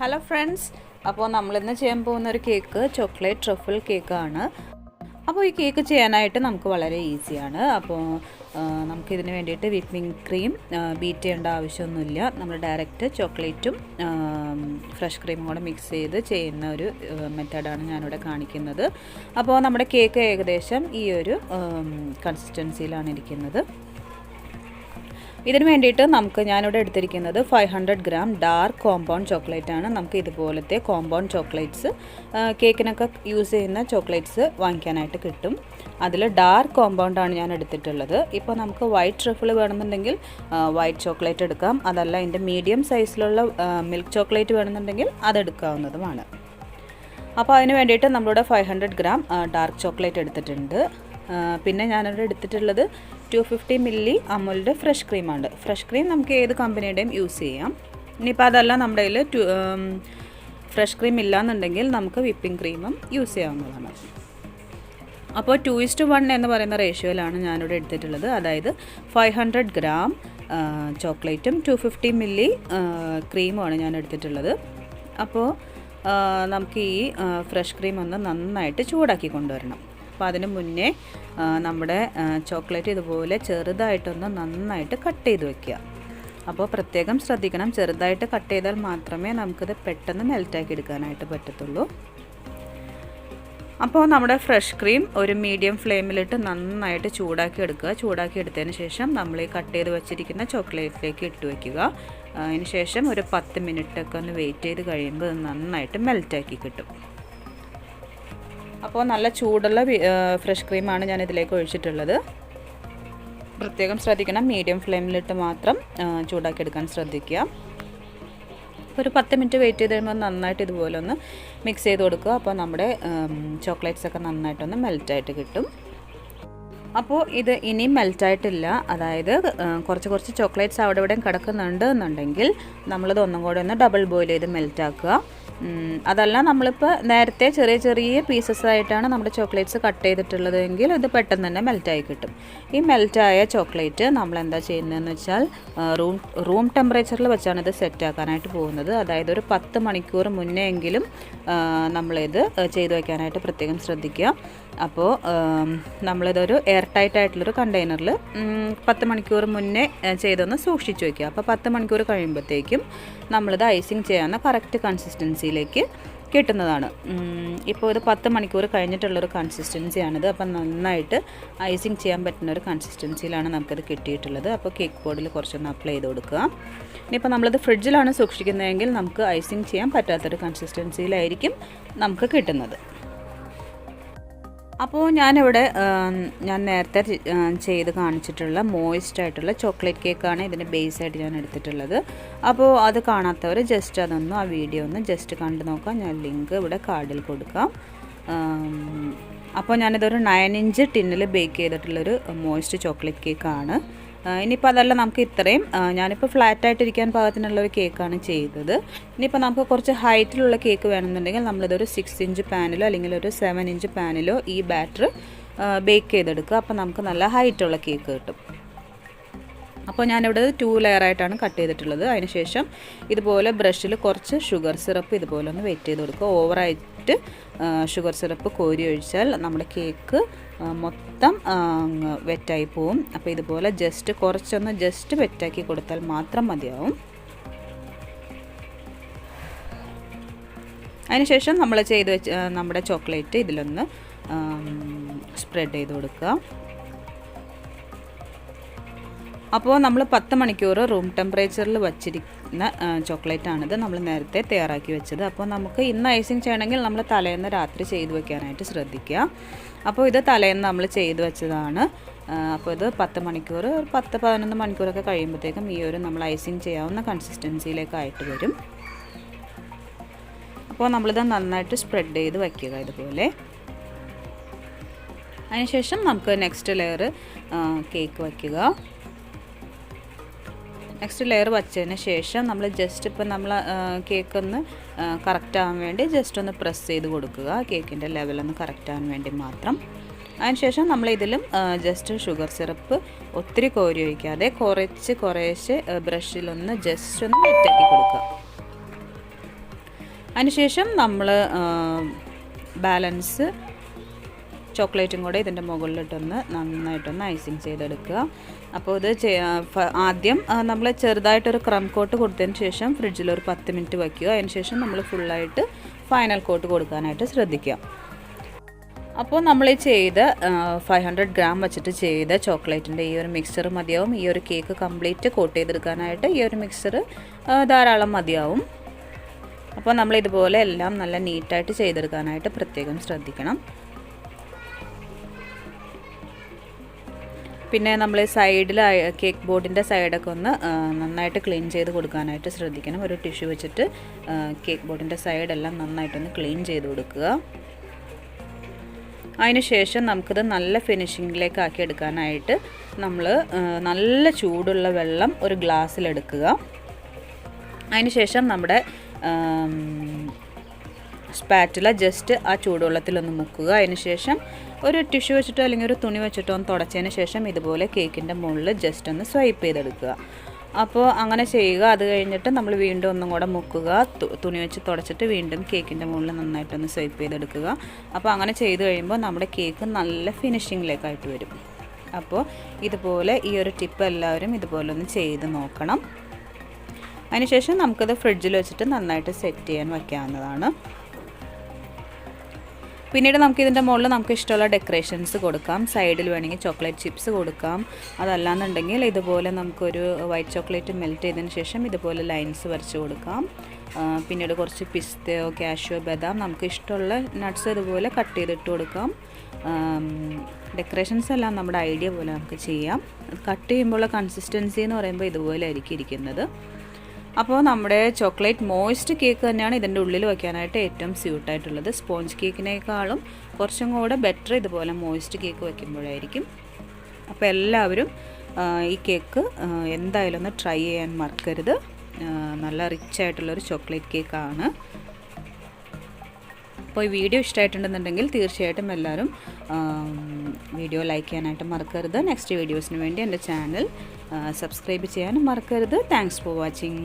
Hello friends, അപ്പോൾ നമ്മളിന്ന് ചെയ്യാൻ പോകുന്ന ഒരു കേക്ക് ചോക്ലേറ്റ് ട്രഫിൾ കേക്കാണ്. അപ്പോൾ ഈ കേക്ക് ചെയ്യാനായിട്ട് നമുക്ക് വളരെ ഈസിയാണ്. അപ്പോൾ നമുക്കിതിന് വേണ്ടിയിട്ട് വിപ്പിംഗ് ക്രീം ബീറ്റ് ചെയ്യേണ്ട ആവശ്യമൊന്നുമില്ല. നമ്മൾ ഡയറക്റ്റ് ചോക്ലേറ്റും ഫ്രഷ് ക്രീമും കൂടെ മിക്സ് ചെയ്ത് ചെയ്യുന്ന ഒരു മെത്തേഡാണ് ഞാനിവിടെ കാണിക്കുന്നത്. അപ്പോൾ നമ്മുടെ കേക്ക് ഏകദേശം ഈ ഒരു കൺസിസ്റ്റൻസിയിലാണ് ഇരിക്കുന്നത്. ഇതിന് വേണ്ടിയിട്ട് ഞാനിവിടെ എടുത്തിരിക്കുന്നത് 500 ഗ്രാം ഡാർക്ക് കോമ്പൗണ്ട് ചോക്ലേറ്റ് ആണ്. നമുക്ക് ഇതുപോലത്തെ കോമ്പൗണ്ട് ചോക്ലേറ്റ്സ് കേക്കിനൊക്കെ യൂസ് ചെയ്യുന്ന ചോക്ലേറ്റ്സ് വാങ്ങിക്കാനായിട്ട് കിട്ടും. അതിൽ ഡാർക്ക് കോമ്പൗണ്ടാണ് ഞാൻ എടുത്തിട്ടുള്ളത്. ഇപ്പോൾ നമുക്ക് വൈറ്റ് ട്രഫിൾ വേണമെന്നുണ്ടെങ്കിൽ വൈറ്റ് ചോക്ലേറ്റ് എടുക്കാം. അതല്ല ഇതിൻ്റെ മീഡിയം സൈസിലുള്ള മിൽക്ക് ചോക്ലേറ്റ് വേണമെന്നുണ്ടെങ്കിൽ അതെടുക്കാവുന്നതുമാണ്. അപ്പോൾ അതിന് വേണ്ടിയിട്ട് നമ്മളിവിടെ 500 ഗ്രാം ഡാർക്ക് ചോക്ലേറ്റ് എടുത്തിട്ടുണ്ട്. പിന്നെ ഞാനിവിടെ എടുത്തിട്ടുള്ളത് 250 മില്ലി അമുലിൻ്റെ ഫ്രഷ് ക്രീമാണ്. ഫ്രഷ് ക്രീം നമുക്ക് ഏത് കമ്പനിയുടെയും യൂസ് ചെയ്യാം. ഇനിയിപ്പോൾ അതല്ല നമ്മുടെ കയ്യിൽ ഫ്രഷ് ക്രീം ഇല്ലയെന്നുണ്ടെങ്കിൽ നമുക്ക് വിപ്പിംഗ് ക്രീമും യൂസ് ചെയ്യാവുന്നതാണ്. അപ്പോൾ 2:1 എന്ന് പറയുന്ന റേഷ്യോയിലാണ് ഞാനിവിടെ എടുത്തിട്ടുള്ളത്. അതായത് 500 ഗ്രാം ചോക്ലേറ്റും 250 മില്ലി ക്രീമുമാണ് ഞാൻ എടുത്തിട്ടുള്ളത്. അപ്പോൾ നമുക്ക് ഈ ഫ്രഷ് ക്രീം ഒന്ന് നന്നായിട്ട് ചൂടാക്കി കൊണ്ടുവരണം. അപ്പോൾ അതിന് മുന്നേ നമ്മുടെ ചോക്ലേറ്റ് ഇതുപോലെ ചെറുതായിട്ടൊന്ന് നന്നായിട്ട് കട്ട് ചെയ്ത് വയ്ക്കുക. അപ്പോൾ പ്രത്യേകം ശ്രദ്ധിക്കണം, ചെറുതായിട്ട് കട്ട് ചെയ്താൽ മാത്രമേ നമുക്കിത് പെട്ടെന്ന് മെൽറ്റാക്കി എടുക്കാനായിട്ട് പറ്റത്തുള്ളൂ. അപ്പോൾ നമ്മുടെ ഫ്രഷ് ക്രീം ഒരു മീഡിയം ഫ്ലെയിമിലിട്ട് നന്നായിട്ട് ചൂടാക്കി എടുക്കുക. ചൂടാക്കി എടുത്തതിന് ശേഷം നമ്മൾ ഈ കട്ട് ചെയ്ത് വെച്ചിരിക്കുന്ന ചോക്ലേറ്റിലേക്ക് ഇട്ട് വയ്ക്കുക. അതിന് ശേഷം ഒരു 10 മിനിറ്റൊക്കെ ഒന്ന് വെയിറ്റ് ചെയ്ത് കഴിയുമ്പോൾ ഇത് നന്നായിട്ട് മെൽറ്റാക്കി കിട്ടും. അപ്പോൾ നല്ല ചൂടുള്ള ഫ്രഷ് ക്രീമാണ് ഞാൻ ഇതിലേക്ക് ഒഴിച്ചിട്ടുള്ളത്. പ്രത്യേകം ശ്രദ്ധിക്കണം, മീഡിയം ഫ്ലെയിമിലിട്ട് മാത്രം ചൂടാക്കി എടുക്കാൻ ശ്രദ്ധിക്കുക. ഒരു 10 മിനിറ്റ് വെയിറ്റ് ചെയ്ത് കഴിയുമ്പോൾ നന്നായിട്ട് ഇതുപോലെ ഒന്ന് മിക്സ് ചെയ്ത് കൊടുക്കുക. അപ്പോൾ നമ്മുടെ ചോക്ലേറ്റ്സൊക്കെ നന്നായിട്ടൊന്ന് മെൽറ്റായിട്ട് കിട്ടും. അപ്പോൾ ഇത് ഇനിയും മെൽറ്റായിട്ടില്ല, അതായത് കുറച്ച് ചോക്ലേറ്റ്സ് അവിടെ ഇവിടെയും കിടക്കുന്നുണ്ട് എന്നുണ്ടെങ്കിൽ നമ്മളിത് ഒന്നും കൂടെ ഒന്ന് ഡബിൾ ബോയിൽ ചെയ്ത് മെൽറ്റാക്കുക. അതല്ല നമ്മളിപ്പോൾ നേരത്തെ ചെറിയ പീസസ് ആയിട്ടാണ് നമ്മുടെ ചോക്ലേറ്റ്സ് കട്ട് ചെയ്തിട്ടുള്ളതെങ്കിൽ ഇത് പെട്ടെന്ന് തന്നെ മെൽറ്റായി കിട്ടും. ഈ മെൽറ്റായ ചോക്ലേറ്റ് നമ്മൾ എന്താ ചെയ്യുന്നതെന്ന് വെച്ചാൽ റൂം ടെമ്പറേച്ചറിൽ വെച്ചാണ് ഇത് സെറ്റാക്കാനായിട്ട് പോകുന്നത്. അതായത് ഒരു 10 മണിക്കൂർ മുന്നേ എങ്കിലും നമ്മളിത് ചെയ്തു വയ്ക്കാനായിട്ട് പ്രത്യേകം ശ്രദ്ധിക്കുക. അപ്പോൾ നമ്മളിതൊരു എയർ ടൈറ്റ് ആയിട്ടുള്ളൊരു കണ്ടെയ്നറിൽ 10 മണിക്കൂർ മുന്നേ ചെയ്തൊന്ന് സൂക്ഷിച്ച് വയ്ക്കുക. അപ്പോൾ 10 മണിക്കൂർ കഴിയുമ്പോഴത്തേക്കും നമ്മളിത് ഐസിങ് ചെയ്യാവുന്ന കറക്റ്റ് കൺസിസ്റ്റൻസിയിലേക്ക് കിട്ടുന്നതാണ്. ഇപ്പോൾ ഇത് 10 മണിക്കൂർ കഴിഞ്ഞിട്ടുള്ളൊരു കൺസിസ്റ്റൻസിയാണിത്. അപ്പം നന്നായിട്ട് ഐസിങ് ചെയ്യാൻ പറ്റുന്ന ഒരു കൺസിസ്റ്റൻസിയിലാണ് നമുക്കിത് കിട്ടിയിട്ടുള്ളത്. അപ്പോൾ കേക്ക് ബോർഡിൽ കുറച്ചൊന്ന് അപ്ലൈ ചെയ്ത് കൊടുക്കുക. ഇനിയിപ്പോൾ നമ്മളിത് ഫ്രിഡ്ജിലാണ് സൂക്ഷിക്കുന്നതെങ്കിൽ നമുക്ക് ഐസിങ് ചെയ്യാൻ പറ്റാത്തൊരു കൺസിസ്റ്റൻസിയിലായിരിക്കും നമുക്ക് കിട്ടുന്നത്. അപ്പോൾ ഞാനിവിടെ ഞാൻ നേരത്തെ ചെയ്ത് കാണിച്ചിട്ടുള്ള മോയിസ്റ്റ് ആയിട്ടുള്ള ചോക്ലേറ്റ് കേക്കാണ് ഇതിന് ബേസായിട്ട് ഞാൻ എടുത്തിട്ടുള്ളത്. അപ്പോൾ അത് കാണാത്തവർ ജസ്റ്റ് അതൊന്ന് ആ വീഡിയോ ഒന്ന് ജസ്റ്റ് കണ്ടു നോക്കാം. ഞാൻ ലിങ്ക് ഇവിടെ കാർഡിൽ കൊടുക്കാം. അപ്പോൾ ഞാനിതൊരു 9 ഇഞ്ച് ടിന്നിൽ ബേക്ക് ചെയ്തിട്ടുള്ളൊരു മോയിസ്റ്റ് ചോക്ലേറ്റ് കേക്കാണ്. ഇനിയിപ്പോൾ അതല്ല, നമുക്ക് ഇത്രയും ഞാനിപ്പോൾ ഫ്ലാറ്റായിട്ടിരിക്കാൻ പാകത്തിനുള്ളൊരു കേക്കാണ് ചെയ്തത്. ഇനിയിപ്പോൾ നമുക്ക് കുറച്ച് ഹൈറ്റിലുള്ള കേക്ക് വേണമെന്നുണ്ടെങ്കിൽ നമ്മളിതൊരു 6 ഇഞ്ച് പാനിലോ അല്ലെങ്കിൽ ഒരു 7 ഇഞ്ച് പാനിലോ ഈ ബാറ്റർ ബേക്ക് ചെയ്തെടുക്കുക. അപ്പോൾ നമുക്ക് നല്ല ഹൈറ്റുള്ള കേക്ക് കിട്ടും. അപ്പോൾ ഞാനിവിടെ 2 ലെയറായിട്ടാണ് കട്ട് ചെയ്തിട്ടുള്ളത്. അതിനുശേഷം ഇതുപോലെ ബ്രഷിൽ കുറച്ച് ഷുഗർ സിറപ്പ് ഇതുപോലെ ഒന്ന് വെറ്റ് ചെയ്ത് കൊടുക്കുക. ഓവറായിട്ട് ഷുഗർ സിറപ്പ് കോരി ഒഴിച്ചാൽ നമ്മുടെ കേക്ക് മൊത്തം വെറ്റായി പോവും. അപ്പോൾ ഇതുപോലെ കുറച്ചൊന്ന് വെറ്റാക്കി കൊടുത്താൽ മാത്രം മതിയാവും. അതിനുശേഷം നമ്മൾ ചെയ്ത് വെച്ച് നമ്മുടെ ചോക്ലേറ്റ് ഇതിലൊന്ന് സ്പ്രെഡ് ചെയ്ത് കൊടുക്കുക. അപ്പോൾ നമ്മൾ 10 മണിക്കൂർ റൂം ടെമ്പറേച്ചറിൽ വച്ചിരിക്കുന്ന ചോക്ലേറ്റാണിത് നമ്മൾ നേരത്തെ തയ്യാറാക്കി വെച്ചത്. അപ്പോൾ നമുക്ക് ഇന്ന് ഐസിങ് ചെയ്യണമെങ്കിൽ നമ്മൾ തലേന്ന് രാത്രി ചെയ്ത് വെക്കാനായിട്ട് ശ്രദ്ധിക്കുക. അപ്പോൾ ഇത് തലേന്ന് നമ്മൾ ചെയ്ത് വെച്ചതാണ്. അപ്പോൾ ഇത് 10 മണിക്കൂർ 10-11 മണിക്കൂറൊക്കെ കഴിയുമ്പോഴത്തേക്കും ഈ ഒരു നമ്മൾ ഐസിങ് ചെയ്യാവുന്ന കൺസിസ്റ്റൻസിയിലേക്കായിട്ട് വരും. അപ്പോൾ നമ്മളിത് നന്നായിട്ട് സ്പ്രെഡ് ചെയ്ത് വയ്ക്കുക ഇതുപോലെ. അതിനുശേഷം നമുക്ക് നെക്സ്റ്റ് ലെയർ കേക്ക് വയ്ക്കുക. നെക്സ്റ്റ് ലെയർ വച്ചതിന് ശേഷം നമ്മൾ ജസ്റ്റ് ഇപ്പോൾ നമ്മൾ കേക്കൊന്ന് കറക്റ്റ് ആവാൻ വേണ്ടി ജസ്റ്റ് ഒന്ന് പ്രസ് ചെയ്ത് കൊടുക്കുക. കേക്കിൻ്റെ ലെവലൊന്ന് കറക്റ്റ് ആവാൻ വേണ്ടി മാത്രം. അതിനുശേഷം നമ്മൾ ഇതിലും ജസ്റ്റ് ഷുഗർ സിറപ്പ് ഒത്തിരി കോരി ഒഴിക്കാതെ കുറേശ്ശെ ബ്രഷിലൊന്ന് ജസ്റ്റ് ഒന്ന് വെറ്റാക്കി കൊടുക്കുക. അതിനുശേഷം നമ്മൾ ബാലൻസ് ചോക്ലേറ്റും കൂടെ ഇതിൻ്റെ മുകളിലിട്ടൊന്ന് നന്നായിട്ടൊന്ന് ഐസിങ് ചെയ്തെടുക്കുക. അപ്പോൾ ഇത് ആദ്യം നമ്മൾ ചെറുതായിട്ടൊരു ക്രം കോട്ട് കൊടുത്തതിന് ശേഷം ഫ്രിഡ്ജിൽ ഒരു 10 മിനിറ്റ് വയ്ക്കുക. അതിന് ശേഷം നമ്മൾ ഫുള്ളായിട്ട് ഫൈനൽ കോട്ട് കൊടുക്കാനായിട്ട് ശ്രദ്ധിക്കുക. അപ്പോൾ നമ്മൾ ഈ ചെയ്ത 500 ഗ്രാം വെച്ചിട്ട് ചെയ്ത ചോക്ലേറ്റിൻ്റെ ഈ ഒരു മിക്സ്ചർ മതിയാവും. ഈ ഒരു കേക്ക് കംപ്ലീറ്റ് കോട്ട് ചെയ്തെടുക്കാനായിട്ട് ഈ ഒരു മിക്സ്ചർ ധാരാളം മതിയാവും. അപ്പോൾ നമ്മളിതുപോലെ എല്ലാം നല്ല നീറ്റായിട്ട് ചെയ്തെടുക്കാനായിട്ട് പ്രത്യേകം ശ്രദ്ധിക്കണം. പിന്നെ നമ്മൾ സൈഡിൽ കേക്ക് ബോർഡിൻ്റെ സൈഡൊക്കെ ഒന്ന് നന്നായിട്ട് ക്ലീൻ ചെയ്ത് കൊടുക്കാനായിട്ട് ശ്രദ്ധിക്കണം. ഒരു ടിഷ്യൂ വെച്ചിട്ട് കേക്ക് ബോർഡിൻ്റെ സൈഡെല്ലാം നന്നായിട്ടൊന്ന് ക്ലീൻ ചെയ്ത് കൊടുക്കുക. അതിന് ശേഷം നമുക്കിത് നല്ല ഫിനിഷിങ്ങിലേക്ക് ആക്കി എടുക്കാനായിട്ട് നമ്മൾ നല്ല ചൂടുള്ള വെള്ളം ഒരു ഗ്ലാസ്സിലെടുക്കുക. അതിന് ശേഷം നമ്മുടെ സ്പാറ്റുല ജസ്റ്റ് ആ ചൂടുവെള്ളത്തിലൊന്ന് മുക്കുക. അതിന് ശേഷം ഒരു ടിഷ്യൂ വെച്ചിട്ടോ അല്ലെങ്കിൽ ഒരു തുണി വെച്ചിട്ടോ ഒന്ന് തുടച്ചതിന് ശേഷം ഇതുപോലെ കേക്കിൻ്റെ മുകളിൽ ജസ്റ്റ് ഒന്ന് സ്വൈപ്പ് ചെയ്തെടുക്കുക. അപ്പോൾ അങ്ങനെ ചെയ്യുക. അത് കഴിഞ്ഞിട്ട് നമ്മൾ വീണ്ടും ഒന്നും കൂടെ മുക്കുക. തുണി വെച്ച് തുടച്ചിട്ട് വീണ്ടും കേക്കിൻ്റെ മുകളിൽ നന്നായിട്ടൊന്ന് സ്വൈപ്പ് ചെയ്തെടുക്കുക. അപ്പോൾ അങ്ങനെ ചെയ്ത് കഴിയുമ്പോൾ നമ്മുടെ കേക്ക് നല്ല ഫിനിഷിങ്ങിലേക്കായിട്ട് വരും. അപ്പോൾ ഇതുപോലെ ഈ ഒരു ടിപ്പ് എല്ലാവരും ഇതുപോലെ ഒന്ന് ചെയ്ത് നോക്കണം. അതിനുശേഷം നമുക്കത് ഫ്രിഡ്ജിൽ വെച്ചിട്ട് നന്നായിട്ട് സെറ്റ് ചെയ്യാൻ വയ്ക്കാവുന്നതാണ്. പിന്നീട് നമുക്ക് ഇതിൻ്റെ മുകളിൽ നമുക്ക് ഇഷ്ടമുള്ള ഡെക്കറേഷൻസ് കൊടുക്കാം. സൈഡിൽ വേണമെങ്കിൽ ചോക്ലേറ്റ് ചിപ്സ് കൊടുക്കാം. അതല്ലാന്നുണ്ടെങ്കിൽ ഇതുപോലെ നമുക്കൊരു വൈറ്റ് ചോക്ലേറ്റ് മെൽറ്റ് ചെയ്തതിന് ശേഷം ഇതുപോലെ ലൈൻസ് വരച്ച് കൊടുക്കാം. പിന്നീട് കുറച്ച് പിസ്തയോ കാഷ്യോ ബദാം നമുക്ക് ഇഷ്ടമുള്ള നട്ട്സ് ഇതുപോലെ കട്ട് ചെയ്തിട്ട് കൊടുക്കാം. ഡെക്കറേഷൻസ് എല്ലാം നമ്മുടെ ഐഡിയ പോലെ നമുക്ക് ചെയ്യാം. കട്ട് ചെയ്യുമ്പോഴുള്ള കൺസിസ്റ്റൻസി എന്ന് പറയുമ്പോൾ ഇതുപോലെ ആയിരിക്കും ഇരിക്കുന്നത്. അപ്പോൾ നമ്മുടെ ചോക്ലേറ്റ് മോയിസ്റ്റ് കേക്ക് തന്നെയാണ് ഇതിൻ്റെ ഉള്ളിൽ വയ്ക്കാനായിട്ട് ഏറ്റവും സ്യൂട്ടായിട്ടുള്ളത്. സ്പോഞ്ച് കേക്കിനേക്കാളും കുറച്ചും കൂടെ ബെറ്റർ ഇതുപോലെ മോയിസ്റ്റ് കേക്ക് വയ്ക്കുമ്പോഴായിരിക്കും. അപ്പോൾ എല്ലാവരും ഈ കേക്ക് എന്തായാലും ഒന്ന് ട്രൈ ചെയ്യാൻ മറക്കരുത്. നല്ല റിച്ച് ആയിട്ടുള്ളൊരു ചോക്ലേറ്റ് കേക്കാണ്. അപ്പോൾ ഈ വീഡിയോ ഇഷ്ടമായിട്ടുണ്ടെന്നുണ്ടെങ്കിൽ തീർച്ചയായിട്ടും എല്ലാവരും വീഡിയോ ലൈക്ക് ചെയ്യാനായിട്ട് മറക്കരുത്. നെക്സ്റ്റ് വീഡിയോസിന് വേണ്ടി എൻ്റെ ചാനൽ സബ്സ്ക്രൈബ് ചെയ്യാനും മറക്കരുത്. Thanks for watching.